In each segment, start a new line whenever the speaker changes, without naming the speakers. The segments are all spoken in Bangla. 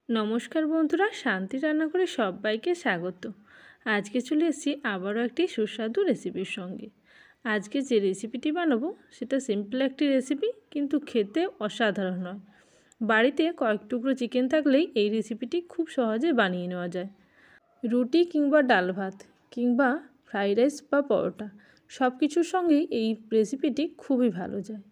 নমস্কার বন্ধুরা, শান্তি রান্নাঘরে সবাইকে স্বাগত। আজকে চলে এসেছি আবারও একটি সুস্বাদু রেসিপির সঙ্গে। আজকে যে রেসিপিটি বানাবো সেটা সিম্পল একটি রেসিপি, কিন্তু খেতে অসাধারণ হয়। বাড়িতে কয়েক টুকরো চিকেন থাকলেই এই রেসিপিটি খুব সহজে বানিয়ে নেওয়া যায়। রুটি কিংবা ডাল ভাত কিংবা ফ্রাইড রাইস বা পরোটা সব কিছুর সঙ্গেই এই রেসিপিটি খুবই ভালো যায়।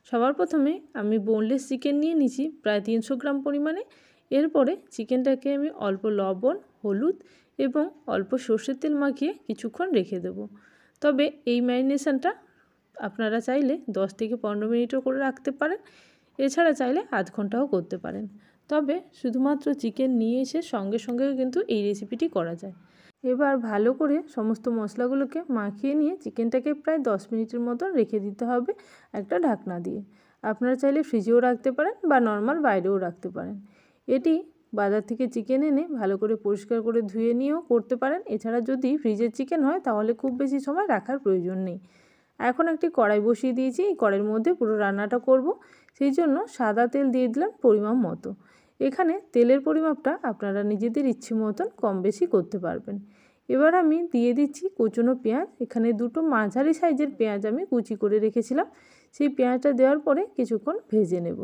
সবার প্রথমে আমি বোনলেস চিকেন নিয়ে নিয়েছি প্রায় 300 গ্রাম পরিমাণে। এরপরে চিকেনটাকে আমি অল্প লবণ, হলুদ এবং অল্প সর্ষের তেল মাখিয়ে কিছুক্ষণ রেখে দেব। তবে এই ম্যারিনেশনটা আপনারা চাইলে 10 থেকে 15 মিনিটও করে রাখতে পারেন, এছাড়া চাইলে আধ ঘন্টাও করতে পারেন। তবে শুধুমাত্র চিকেন নিয়ে এসে সঙ্গে সঙ্গেও কিন্তু এই রেসিপিটি করা যায়। এবার ভালো করে সমস্ত মশলাগুলোকে মাখিয়ে নিয়ে চিকেনটাকে প্রায় 10 মিনিটের মতন রেখে দিতে হবে একটা ঢাকনা দিয়ে। আপনারা চাইলে ফ্রিজেও রাখতে পারেন বা নর্মাল বাইরেও রাখতে পারেন। এটি বাজার থেকে চিকেন এনে ভালো করে পরিষ্কার করে ধুয়ে নিয়েও করতে পারেন। এছাড়া যদি ফ্রিজের চিকেন হয় তাহলে খুব বেশি সময় রাখার প্রয়োজন নেই। এখন একটি কড়াই বসিয়ে দিয়েছি, এই কড়াইয়ের মধ্যে পুরো রান্নাটা করব। সেই জন্য সাদা তেল দিয়ে দিলাম পরিমাপ মতো। এখানে তেলের পরিমাপটা আপনারা নিজেদের ইচ্ছে মতন কম বেশি করতে পারবেন। এবার আমি দিয়ে দিচ্ছি কুচনো পেঁয়াজ। এখানে দুটো মাঝারি সাইজের পেঁয়াজ আমি কুচি করে রেখেছিলাম। সেই পেঁয়াজটা দেওয়ার পরে কিছুক্ষণ ভেজে নেব।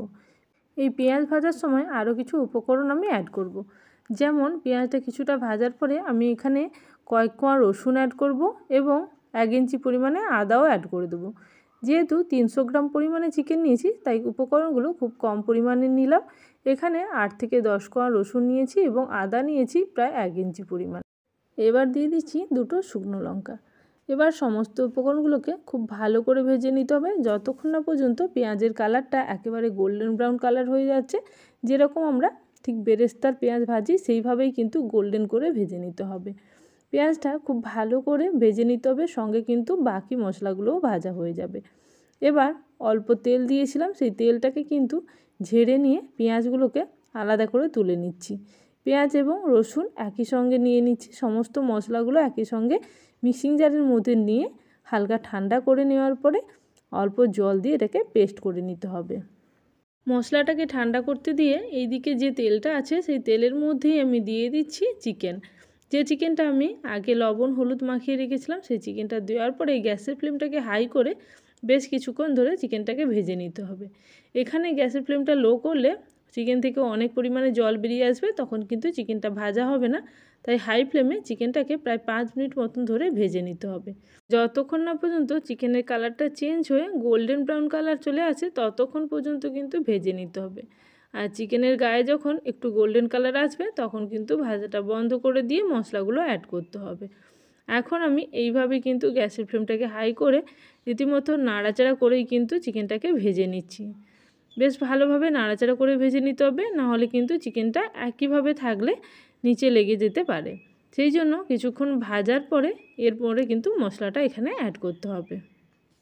এই পেঁয়াজ ভাজার সময় আরও কিছু উপকরণ আমি অ্যাড করব। যেমন পেঁয়াজটা কিছুটা ভাজার পরে আমি এখানে কয়েক কোয়া রসুন অ্যাড করব এবং 1 ইঞ্চি পরিমাণে আদাও অ্যাড করে দেবো। যেহেতু 300 গ্রাম পরিমাণে চিকেন নিয়েছি তাই উপকরণগুলো খুব কম পরিমাণে নিলাম। এখানে 8 থেকে 10 কোয়া রসুন নিয়েছি এবং আদা নিয়েছি প্রায় 1 ইঞ্চি পরিমাণ। এবার দিয়ে দিচ্ছি দুটো শুকনো লঙ্কা। এবার সমস্ত উপকরণগুলোকে খুব ভালো করে ভেজে নিতে হবে যতক্ষণ না পর্যন্ত পেঁয়াজের কালারটা একেবারে গোল্ডেন ব্রাউন কালার হয়ে যাচ্ছে। যেরকম আমরা ঠিক বেরেস্তার পেঁয়াজ ভাজি সেইভাবেই কিন্তু গোল্ডেন করে ভেজে নিতে হবে। পেঁয়াজটা খুব ভালো করে ভেজে নিতে হবে, সঙ্গে কিন্তু বাকি মশলাগুলোও ভাজা হয়ে যাবে। এবার অল্প তেল দিয়েছিলাম, সেই তেলটাকে কিন্তু ঝেড়ে নিয়ে পেঁয়াজগুলোকে আলাদা করে তুলে নিচ্ছি। পেঁয়াজ এবং রসুন একই সঙ্গে নিয়ে নিচ্ছি। সমস্ত মশলাগুলো একই সঙ্গে মিক্সিং জারের মধ্যে নিয়ে হালকা ঠান্ডা করে নেওয়ার পরে অল্প জল দিয়ে এটাকে পেস্ট করে নিতে হবে। মশলাটাকে ঠান্ডা করতে দিয়ে এইদিকে যে তেলটা আছে সেই তেলের মধ্যেই আমি দিয়ে দিচ্ছি চিকেন। যে চিকেনটা আমি আগে লবণ হলুদ মাখিয়ে রেখেছিলাম সেই চিকেনটা দেওয়ার পরে গ্যাসের ফ্লেমটাকে হাই করে বেশ কিছুক্ষণ ধরে চিকেনটাকে ভেজে নিতে হবে। এখানে গ্যাসের ফ্লেমটা লো করলে চিকেন থেকে অনেক পরিমাণে জল বেরিয়ে আসবে, তখন কিন্তু চিকেনটা ভাজা হবে না। তাই হাই ফ্লেমে চিকেনটাকে প্রায় 5 মিনিট মতন ধরে ভেজে নিতে হবে। যতক্ষণ না পর্যন্ত চিকেনের কালারটা চেঞ্জ হয়ে গোল্ডেন ব্রাউন কালার চলে আসে ততক্ষণ পর্যন্ত কিন্তু ভেজে নিতে হবে। আর চিকেনের গায়ে যখন একটু গোল্ডেন কালার আসবে তখন কিন্তু ভাজাটা বন্ধ করে দিয়ে মশলাগুলো অ্যাড করতে হবে। এখন আমি এইভাবে কিন্তু গ্যাসের ফ্লেমটাকে হাই করে রীতিমতো নাড়াচাড়া করেই কিন্তু চিকেনটাকে ভেজে নিচ্ছি। বেশ ভালোভাবে নাড়াচাড়া করে ভেজে নিতে হবে, নাহলে কিন্তু চিকেনটা একইভাবে থাকলে নিচে লেগে যেতে পারে। সেই জন্য কিছুক্ষণ ভাজার পরে এরপরে কিন্তু মশলাটা এখানে অ্যাড করতে হবে।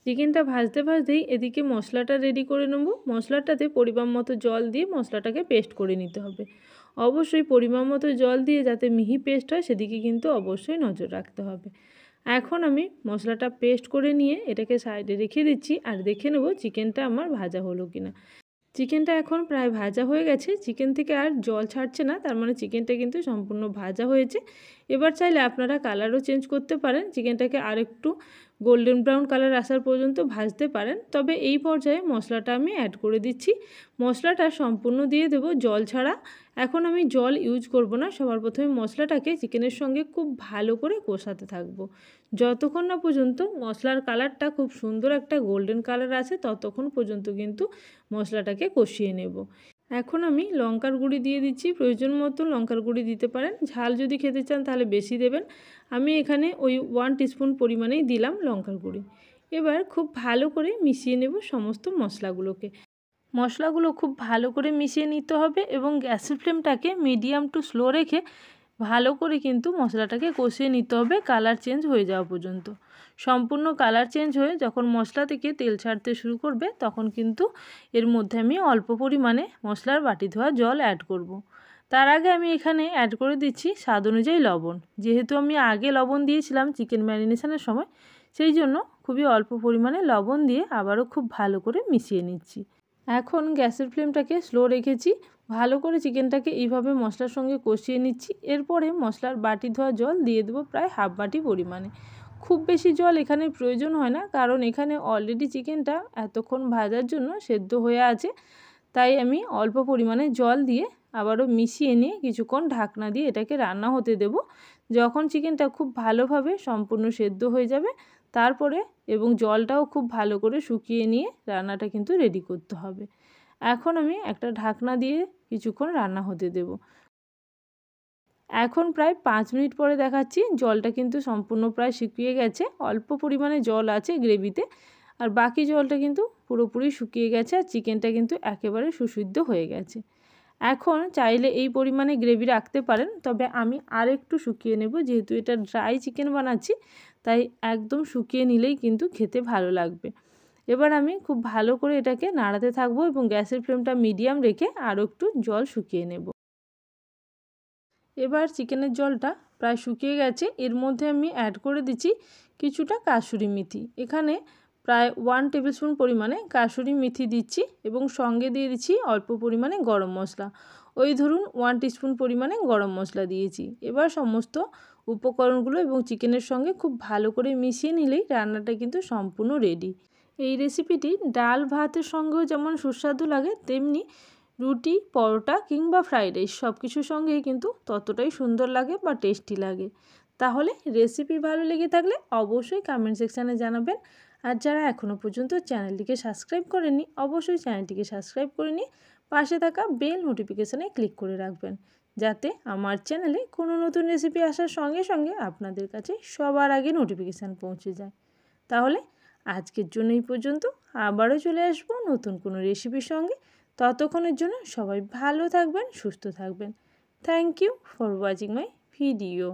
চিকেনটা ভাজতে ভাজতেই এদিকে মশলাটা রেডি করে নেব। মশলাটাতে পরিমাণ মতো জল দিয়ে মশলাটাকে পেস্ট করে নিতে হবে। অবশ্যই পরিমাণ মতো জল দিয়ে যাতে মিহি পেস্ট হয় সেদিকে কিন্তু অবশ্যই নজর রাখতে হবে। এখন আমি মশলাটা পেস্ট করে নিয়ে এটাকে সাইডে রেখে দিচ্ছি আর দেখে নেব চিকেনটা আমার ভাজা হলো কিনা। চিকেনটা এখন প্রায় ভাজা হয়ে গেছে, চিকেন থেকে আর জল ছাড়ছে না, তার মানে চিকেনটা কিন্তু সম্পূর্ণ ভাজা হয়েছে। এবার চাইলে আপনারা কালারও চেঞ্জ করতে পারেন, চিকেনটাকে আরেকটু গোল্ডেন ব্রাউন কালার আসার পর্যন্ত ভাজতে পারেন। তবে এই পর্যায়ে মশলাটা আমি অ্যাড করে দিচ্ছি। মশলাটা সম্পূর্ণ দিয়ে দেব জল ছাড়া। এখন আমি জল ইউজ করব না, সবার প্রথমে মশলাটাকে চিকেনের সঙ্গে খুব ভালো করে কষাতে থাকবো। যতক্ষণ না পর্যন্ত মশলার কালারটা খুব সুন্দর একটা গোল্ডেন কালার আসে ততক্ষণ পর্যন্ত কিন্তু মশলাটাকে কষিয়ে নেব। এখন আমি লঙ্কার গুঁড়ি দিয়ে দিচ্ছি, প্রয়োজন মতো লঙ্কার গুঁড়ি দিতে পারেন। ঝাল যদি খেতে চান তাহলে বেশি দেবেন। আমি এখানে ওই 1 টিস্পুন পরিমাণেই দিলাম লঙ্কার গুঁড়ি। এবার খুব ভালো করে মিশিয়ে নেব সমস্ত মশলাগুলোকে। মশলাগুলো খুব ভালো করে মিশিয়ে নিতে হবে এবং গ্যাসের ফ্লেমটাকে মিডিয়াম টু স্লো রেখে ভালো করে কিন্তু মশলাটাকে কষিয়ে নিতে হবে কালার চেঞ্জ হয়ে যাওয়া পর্যন্ত। সম্পূর্ণ কালার চেঞ্জ হয়ে যখন মশলা থেকে তেল ছাড়তে শুরু করবে তখন কিন্তু এর মধ্যে আমি অল্প পরিমাণে মশলার বাটি ধোয়া জল অ্যাড করব। তার আগে আমি এখানে অ্যাড করে দিচ্ছি স্বাদ অনুযায়ী লবণ। যেহেতু আমি আগে লবণ দিয়েছিলাম চিকেন ম্যারিনেশনের সময়, সেই জন্য খুবই অল্প পরিমাণে লবণ দিয়ে আবারও খুব ভালো করে মিশিয়ে নিচ্ছি। এখন গ্যাসের ফ্লেমটাকে স্লো রেখেছি। ভালো করে চিকেনটাকে এইভাবে মশলার সঙ্গে কষিয়ে নিচ্ছি। এরপরে মশলার বাটি ধোয়া জল দিয়ে দেবো প্রায় হাফ বাটি পরিমাণে। খুব বেশি জল এখানে প্রয়োজন হয় না, কারণ এখানে অলরেডি চিকেনটা এতক্ষণ ভাজার জন্য সেদ্ধ হয়ে আছে। তাই আমি অল্প পরিমাণে জল দিয়ে আবারও মিশিয়ে নিয়ে কিছুক্ষণ ঢাকনা দিয়ে এটাকে রান্না হতে দেব। যখন চিকেনটা খুব ভালোভাবে সম্পূর্ণ সেদ্ধ হয়ে যাবে তারপরে এবং জলটাও খুব ভালো করে শুকিয়ে নিয়ে রান্নাটা কিন্তু রেডি করতে হবে। এখন আমি একটা ঢাকনা দিয়ে কিছুক্ষণ রান্না হতে দেব। এখন প্রায় 5 মিনিট পরে দেখাচ্ছি, জলটা কিন্তু সম্পূর্ণ প্রায় শুকিয়ে গেছে। অল্প পরিমাণে জল আছে গ্রেভিতে, আর বাকি জলটা কিন্তু পুরোপুরি শুকিয়ে গেছে, আর চিকেনটা কিন্তু একেবারে সুসিদ্ধ হয়ে গেছে। এখন চাইলে এই পরিমাণে গ্রেভি রাখতে পারেন, তবে আমি আর একটু শুকিয়ে নেব, যেহেতু এটা ড্রাই চিকেন বানাচ্ছি তাই একদম শুকিয়ে নিলেই কিন্তু খেতে ভালো লাগবে। এবার আমি খুব ভালো করে এটাকে নাড়াতে থাকবো এবং গ্যাসের ফ্লেমটা মিডিয়াম রেখে আরও একটু জল শুকিয়ে নেব। এবার চিকেনের জলটা প্রায় শুকিয়ে গেছে। এর মধ্যে আমি অ্যাড করে দিচ্ছি কিছুটা কাসুরি মেথি। এখানে প্রায় 1 টেবিল স্পুন পরিমাণে কাসুরি মেথি দিচ্ছি এবং সঙ্গে দিয়ে দিচ্ছি অল্প পরিমাণে গরম মশলা। ওই ধরুন 1 টিস্পুন পরিমাণে গরম মশলা দিয়েছি। এবার সমস্ত উপকরণগুলো এবং চিকেনের সঙ্গে খুব ভালো করে মিশিয়ে নিলেই রান্নাটা কিন্তু সম্পূর্ণ রেডি। এই রেসিপিটি ডাল ভাতের সঙ্গেও যেমন সুস্বাদু লাগে, তেমনি রুটি, পরোটা কিংবা ফ্রাইড রাইস সব কিছুর সঙ্গেই কিন্তু ততটাই সুন্দর লাগে বা টেস্টি লাগে। তাহলে রেসিপি ভালো লেগে থাকলে অবশ্যই কমেন্ট সেকশানে জানাবেন। আর যারা এখনও পর্যন্ত চ্যানেলটিকে সাবস্ক্রাইব করেননি অবশ্যই চ্যানেলটিকে সাবস্ক্রাইব করে নিয়ে পাশে থাকা বেল নোটিফিকেশানে ক্লিক করে রাখবেন, যাতে আমার চ্যানেলে কোনো নতুন রেসিপি আসার সঙ্গে সঙ্গে আপনাদের কাছে সবার আগে নোটিফিকেশান পৌঁছে যায়। তাহলে আজকের জন্য এই পর্যন্ত। আবারও চলে আসবো নতুন কোনো রেসিপির সঙ্গে। ততক্ষণের জন্য সবাই ভালো থাকবেন, সুস্থ থাকবেন। Thank you for watching my video.